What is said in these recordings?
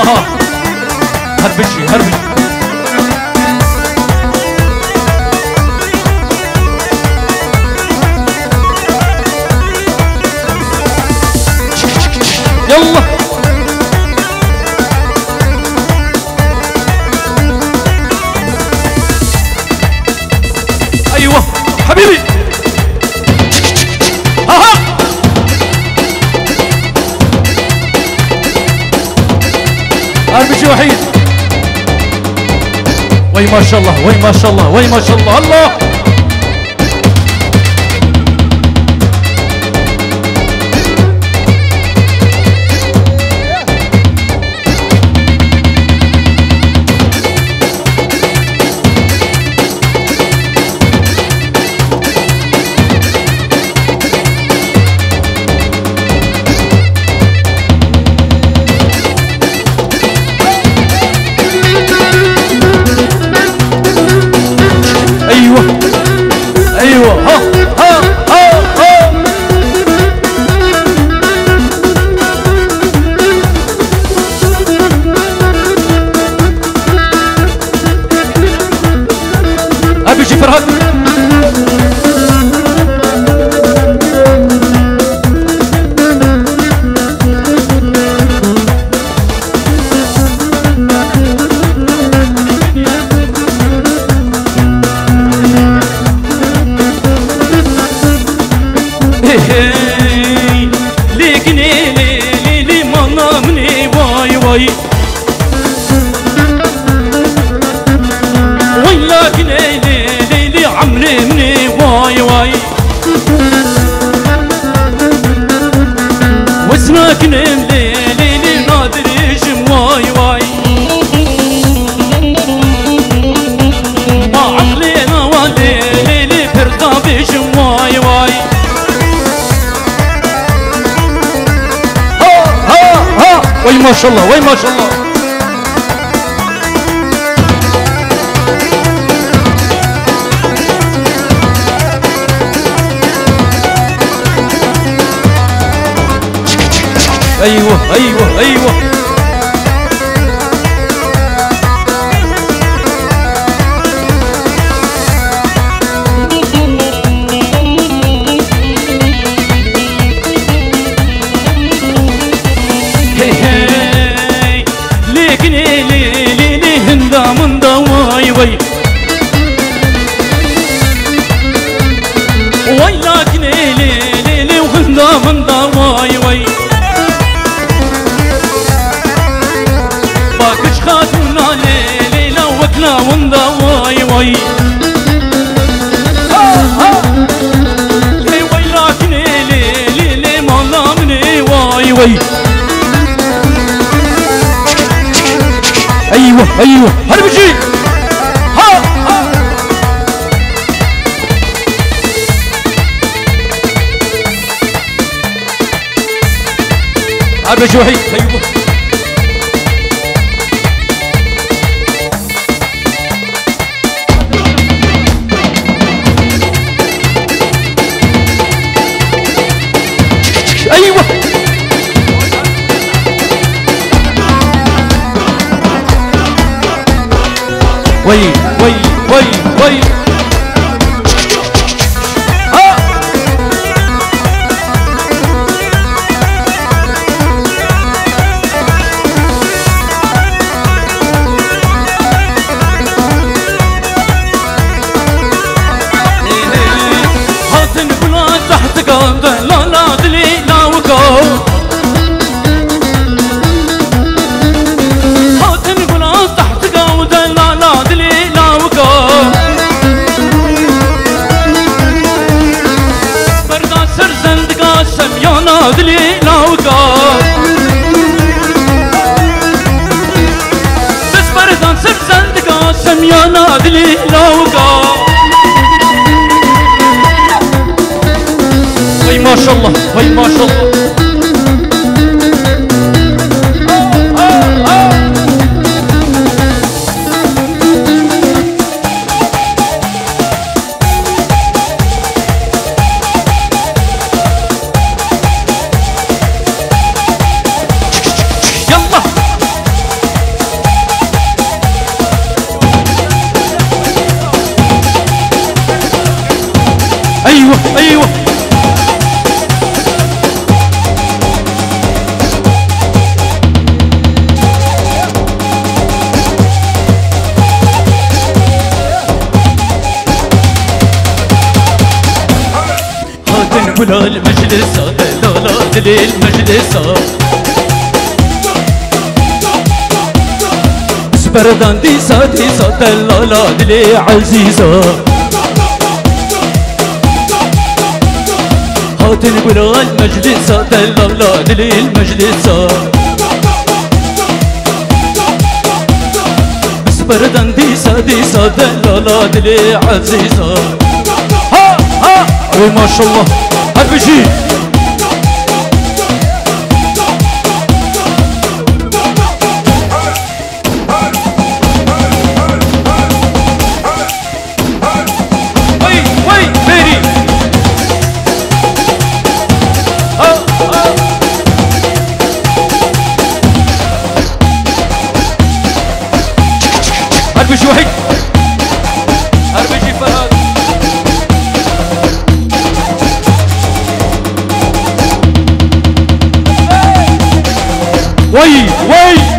ها هربجي هربجي يلا ايوه حبيبي ها اربجي وحيد وي ما شاء الله وي ما شاء الله وي ما شاء الله الله ايوه ها ها ها ها ابي يجي فرهاد ولكن ليلي عمري مني واي واي واسمك ليلي نادري جم واي واي ما عقلينا وليلي فرقا بجم واي واي ها ها ها وي ما شاء الله وي ما شاء الله ايوه ايوه ايوه هي هي لكن لي هندا من واي واي ولكن لي وهندا من واي واي خاتونا ليلة وكلا وندا واي واي لي ويلاك ليلي مالا مني واي واي ايوه ايوه هربجي ها ها هربجي وحيد ايوه ايوه وي وي وي وي ها هاتن بلا تحت قاده لا لا دلي لا وقو هاتن بلا تحت قاده لا لا دلي لا وقو بردا سر زند قاسم يا نادلي لا وقو بس بردا سر زند قاسم يا نادلي لا وقو وي ما شاء الله وي ما شاء الله يلا بلا المجلس دلالات للمجلس سبردان ديسا ديسا دلالات لي عزيزة هاتن بلا المجلس دلالات للمجلس سبردان ديسا ديسا دلالات لي عزيزة ها ها ما شاء الله هربجي هربجي وحيد هربجي فرهاد وي وي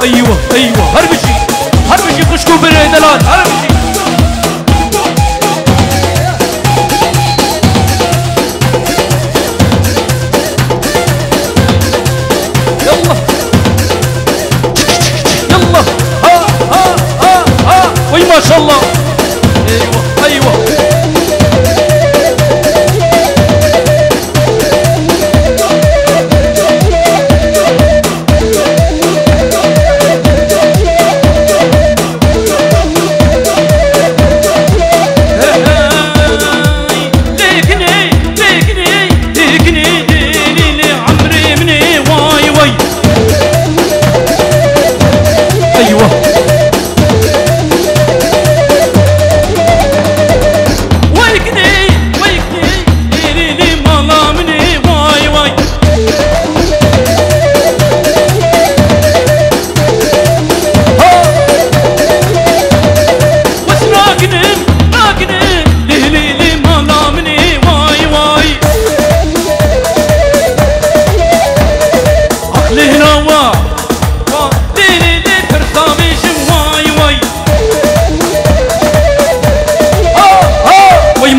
ايوه ايوه هربشي هربشي خشكوا بالدلال هربشي يلا يلا ها ها ها ها وي ما شاء الله ايوه ايوه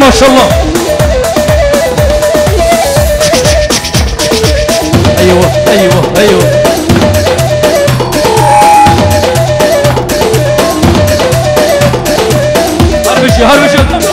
ما شاء الله ايوه ايوه ايوه هربشي هربشي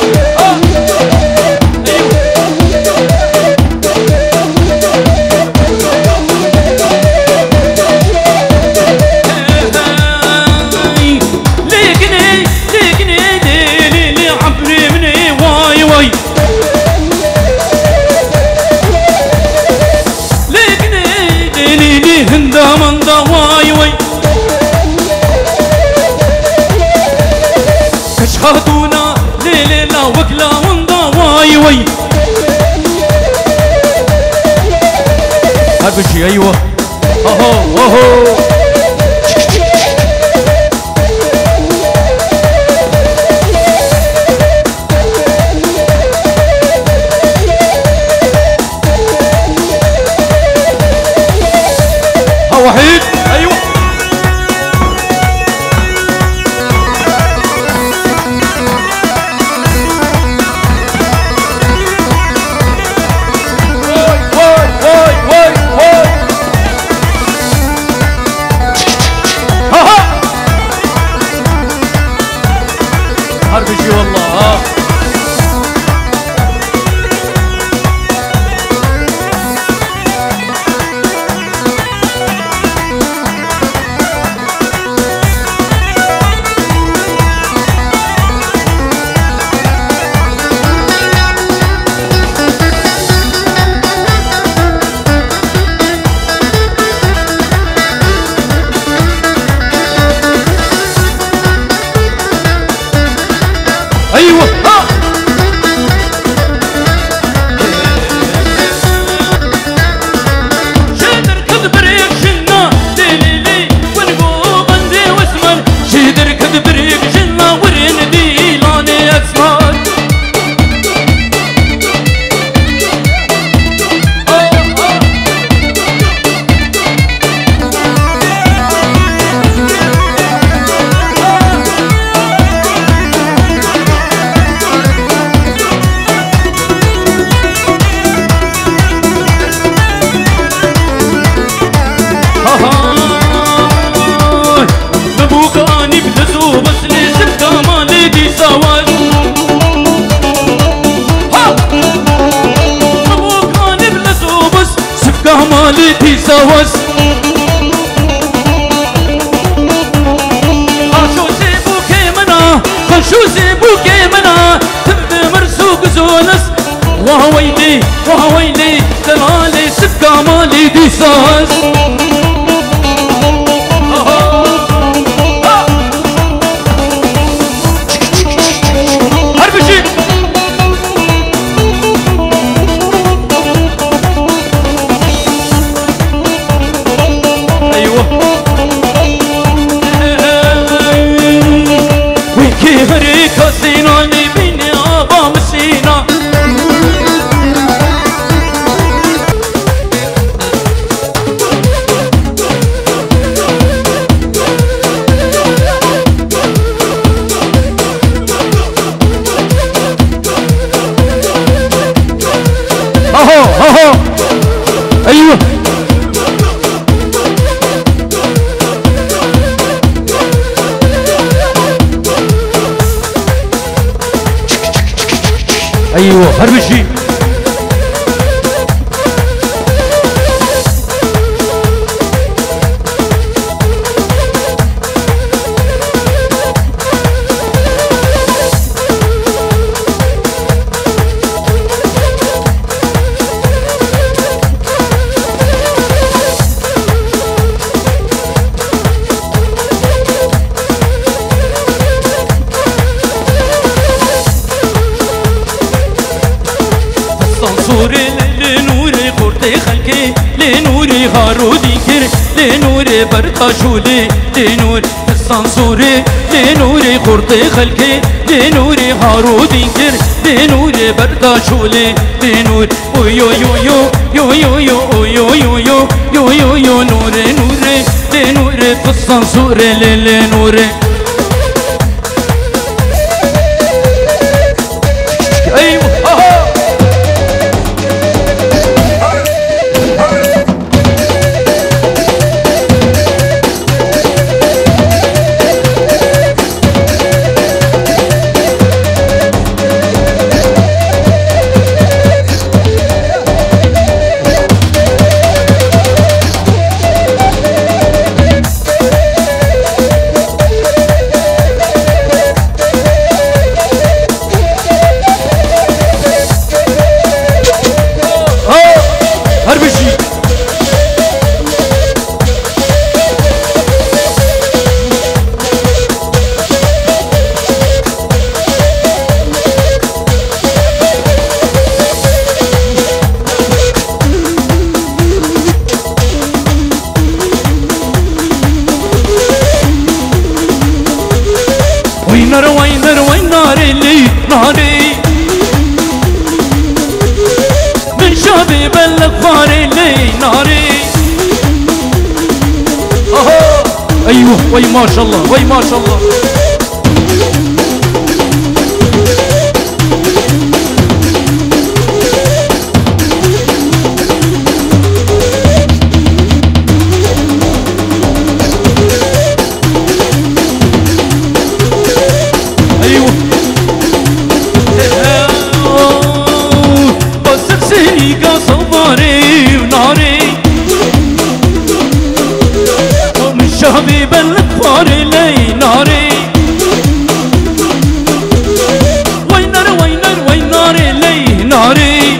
خاتونا ليلة وكلا ونضا واي وي هربشي ايوه اهو اهو ليدي سواس خشو زيبوكي منا تبدي مرسوق زونس وهويلي وهويلي دلالي سبكا مالي دي ساس هربشي ايوه ويكي هريكا سينا لي بيني ابا مسينا اهو ايوه ايوه هربشي صنصوري لنوري قرطي خلقي لنوري هارودي كر لنوري برطاشولي لنور الصنصوري لنوري قرطي خلقي لنوري هارودي كر لنوري برطاشولي لنور يو يو يو يو يو يو يو يو يو يو يو يو نوري نوري لنوري في الصنصوري لنوري ايوه ويناري لي ناري من شابي بالغفاري لي ناري ايوه وي ما شاء الله وي ما شاء الله حبيب الكفار لي ناري وينار وينار وينار لي ناري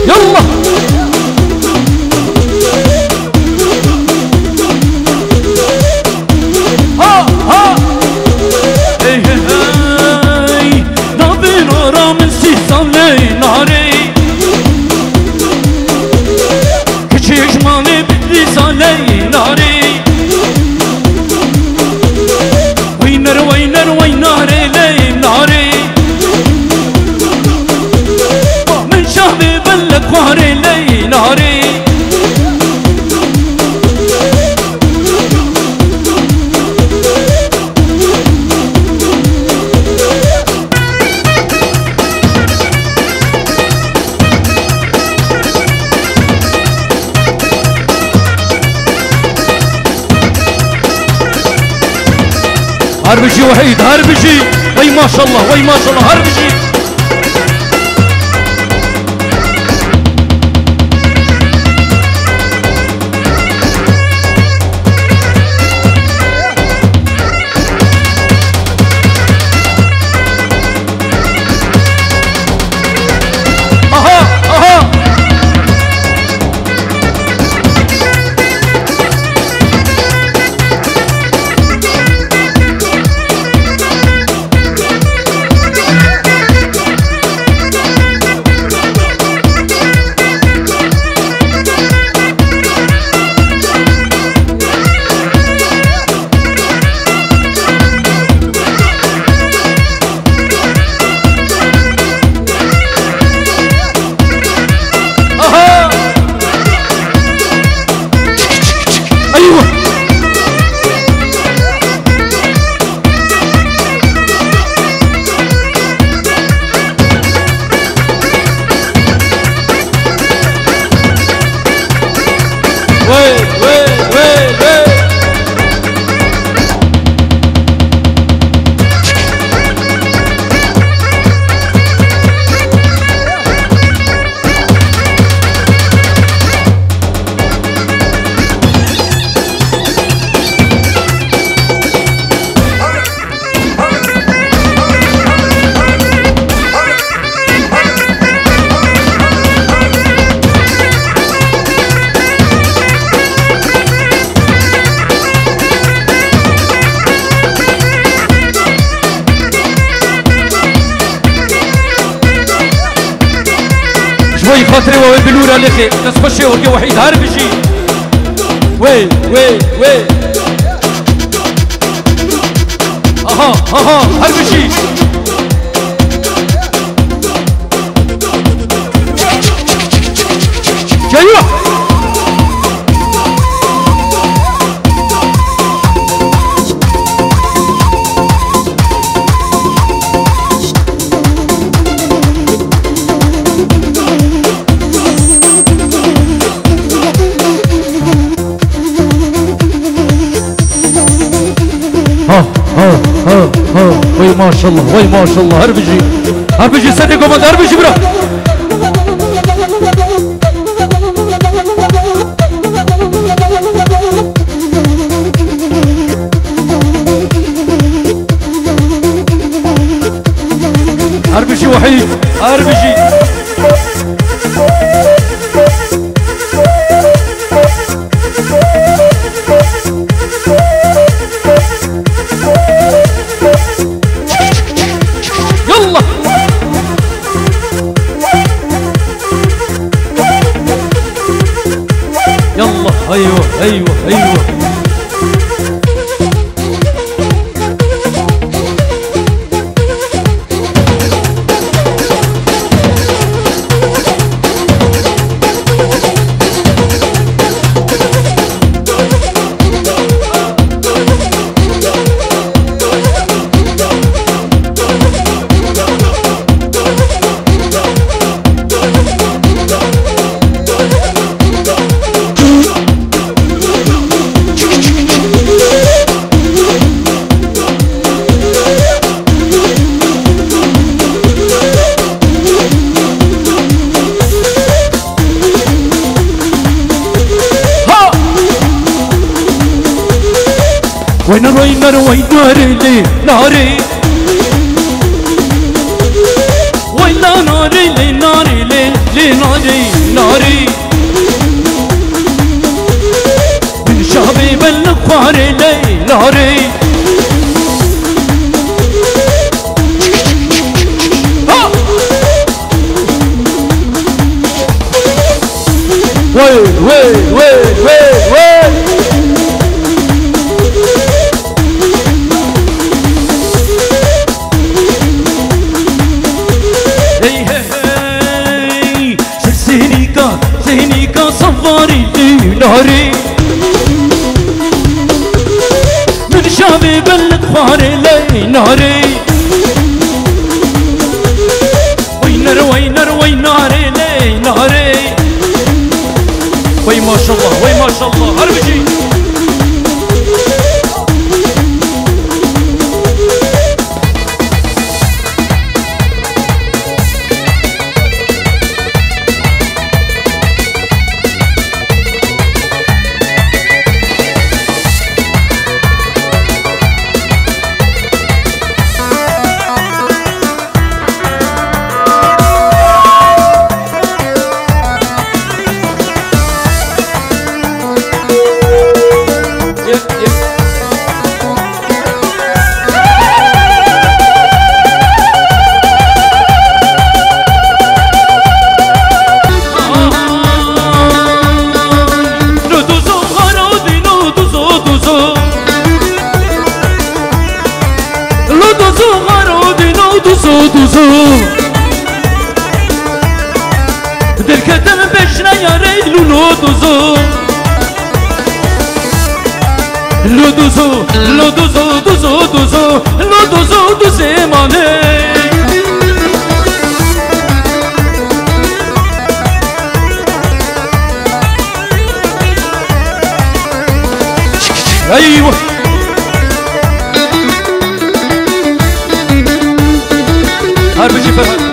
يلا هربجي وحيد هربجي، وي ما شاء الله وي ما شاء الله هربجي. وي خاطري وي بلورا لخي تسخشي ورقي وحيد هربجي. وي وي وي اها اها هربجي. ايوه وي ما شاء الله وي ما شاء الله هربجي هربجي سنة قومد هربجي برا. هربجي وحيد هربجي. يلا ايوه ايوه ايوه وينار وينار وينار لي ناري وينا ناري لي ناري لي ناري ناري من شعبي بالنقار لي ناري وي وي وي وي وي صفاري لي ناري من شعبي بالكفار لي ناري وينر وينر وينار لي ناري وي ما شاء الله وي ما شاء الله هربجي دوزو لو دوزو دوزو دوزو لو دوزو دوزي ماني ايوه هرب جي فرحان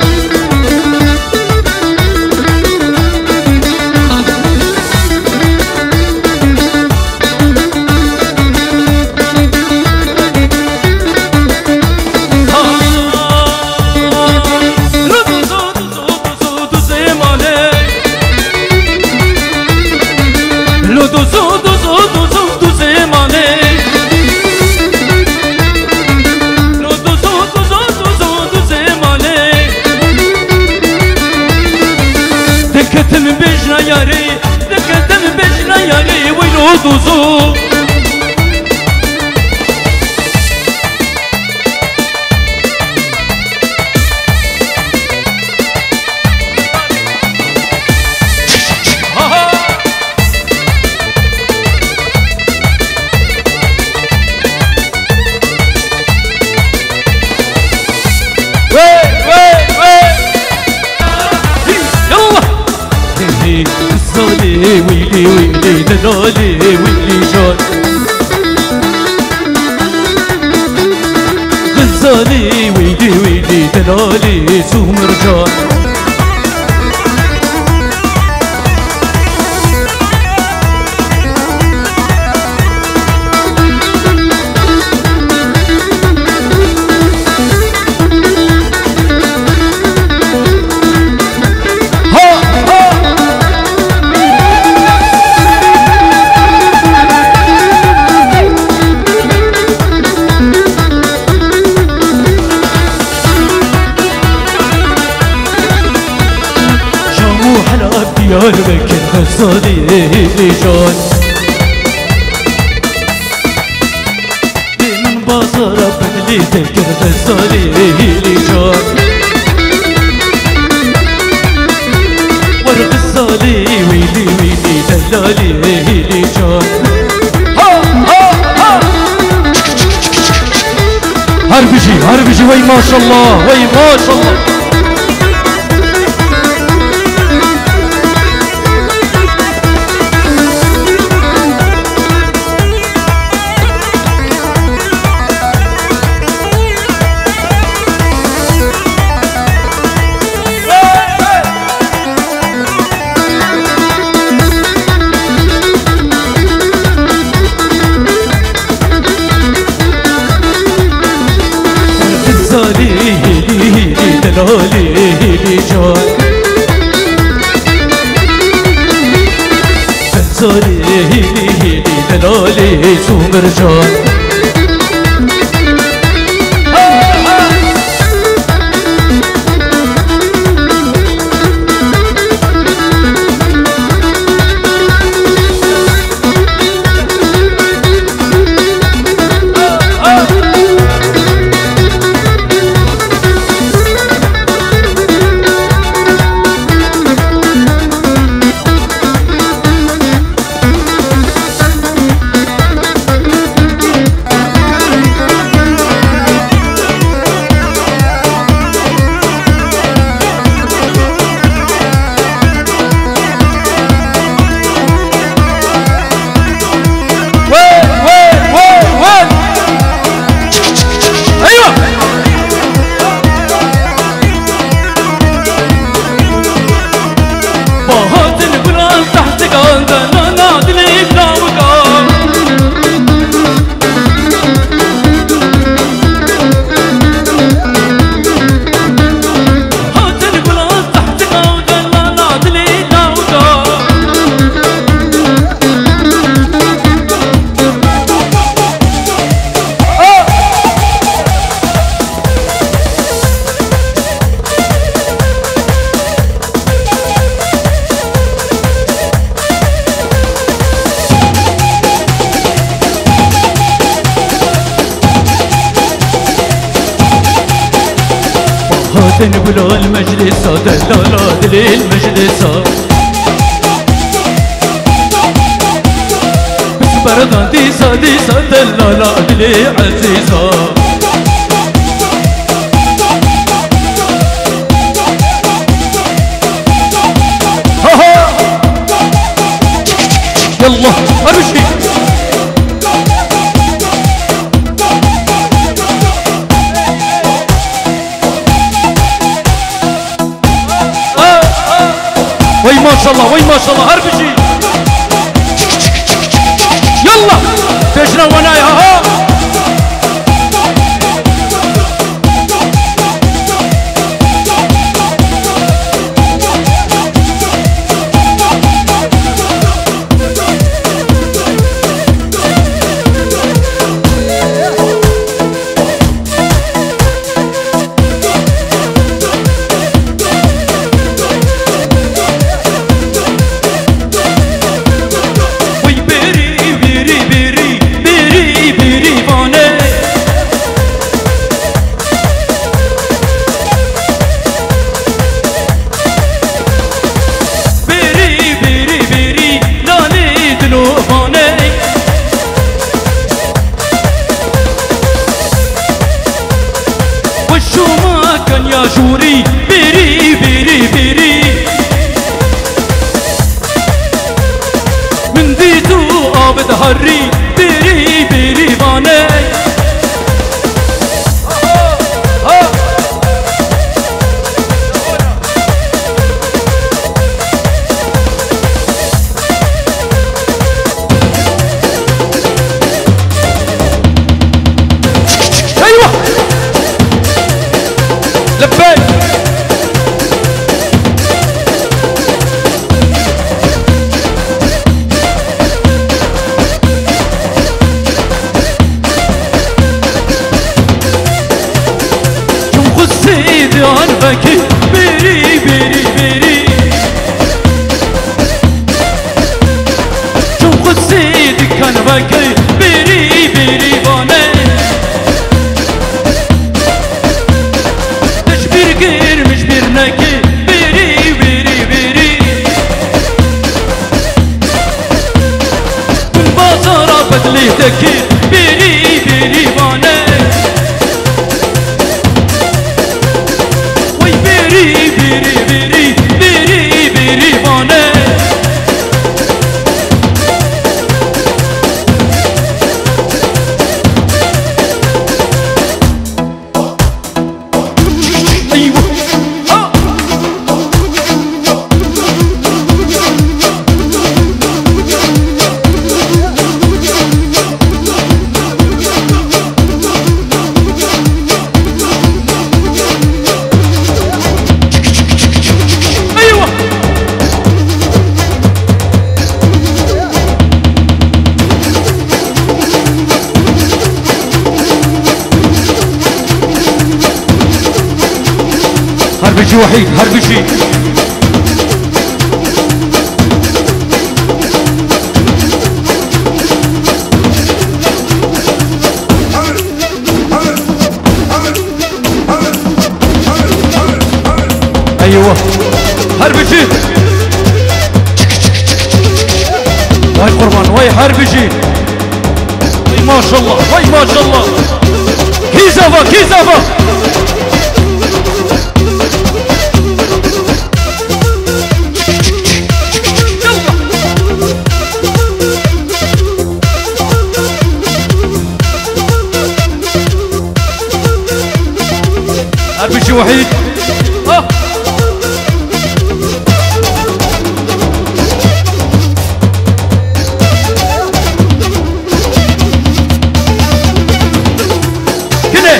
دوزو ويلي ويلي دلالي ويلي جان غزالي ويلي ويلي دلالي سومرجان ديار بكر غزالي جان من بازار بنلي تكر غزالي جان ور غزالي ويلي ويلي دلالي جان هربجي وي ما شاء الله وي ما شاء الله دلالي جان بنزالي دلالي سومرجان تنقلوا المجلس دلالات للمجلس بردان ديسا ديسا دلالا لي عزيزة يلا امشي وي ما شاء الله وي ما شاء الله هربشي يلا تجرى ونايا ها جوري بيري بيري بيري من ديتو آبد هري بيري بيري باني ايوه لبيك شوف خسيدي عنبك بيري بيري بيري شوف خسيدي كنبك بيري بيري باني بيري بيري بيري من بازارة بدلي دكي بيري بيري باني وي بيري بيري بيري بيري بيري باني هربشي وحيد هربشي ايوه هربشي واي قربان واي هربشي واي ما شاء الله واي ما شاء الله كيزافا كيزافا هربشي وحيد كده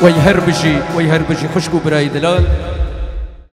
ويهربجي خشكو براي دلال